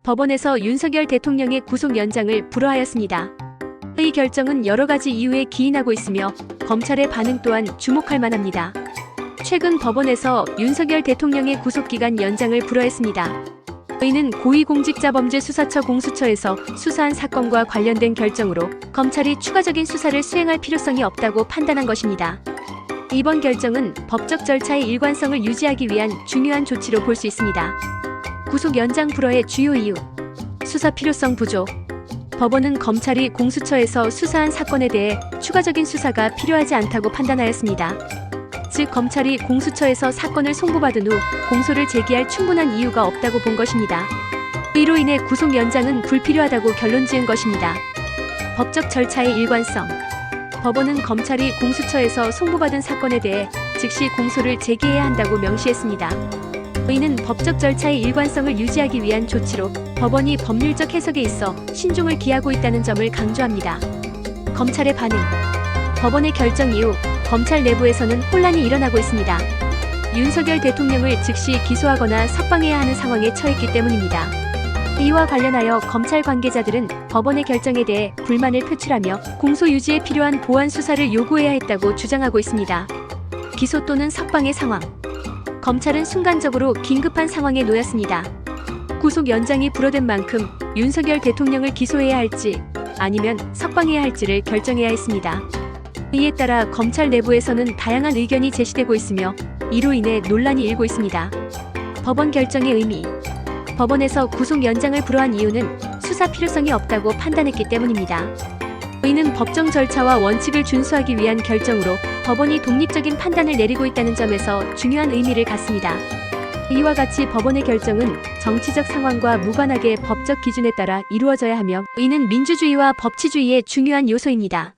법원에서 윤석열 대통령의 구속 연장을 불허하였습니다. 이 결정은 여러 가지 이유에 기인하고 있으며 검찰의 반응 또한 주목할 만합니다. 최근 법원에서 윤석열 대통령의 구속기간 연장을 불허했습니다. 이는 고위공직자범죄수사처 공수처에서 수사한 사건과 관련된 결정으로 검찰이 추가적인 수사를 수행할 필요성이 없다고 판단한 것입니다. 이번 결정은 법적 절차의 일관성을 유지하기 위한 중요한 조치로 볼 수 있습니다. 구속 연장 불허의 주요 이유: 수사 필요성 부족. 법원은 검찰이 공수처에서 수사한 사건에 대해 추가적인 수사가 필요하지 않다고 판단하였습니다. 즉, 검찰이 공수처에서 사건을 송부받은 후 공소를 제기할 충분한 이유가 없다고 본 것입니다. 이로 인해 구속 연장은 불필요하다고 결론 지은 것입니다. 법적 절차의 일관성. 법원은 검찰이 공수처에서 송부받은 사건에 대해 즉시 공소를 제기해야 한다고 명시했습니다. 이는 법적 절차의 일관성을 유지하기 위한 조치로 법원이 법률적 해석에 있어 신중을 기하고 있다는 점을 강조합니다. 검찰의 반응. 법원의 결정 이후 검찰 내부에서는 혼란이 일어나고 있습니다. 윤석열 대통령을 즉시 기소하거나 석방해야 하는 상황에 처했기 때문입니다. 이와 관련하여 검찰 관계자들은 법원의 결정에 대해 불만을 표출하며 공소 유지에 필요한 보완 수사를 요구해야 했다고 주장하고 있습니다. 기소 또는 석방의 상황. 검찰은 순간적으로 긴급한 상황에 놓였습니다. 구속 연장이 불허된 만큼 윤석열 대통령을 기소해야 할지 아니면 석방해야 할지를 결정해야 했습니다. 이에 따라 검찰 내부에서는 다양한 의견이 제시되고 있으며 이로 인해 논란이 일고 있습니다. 법원 결정의 의미. 법원에서 구속 연장을 불허한 이유는 수사 필요성이 없다고 판단했기 때문입니다. 이는 법정 절차와 원칙을 준수하기 위한 결정으로 법원이 독립적인 판단을 내리고 있다는 점에서 중요한 의미를 갖습니다. 이와 같이 법원의 결정은 정치적 상황과 무관하게 법적 기준에 따라 이루어져야 하며 이는 민주주의와 법치주의의 중요한 요소입니다.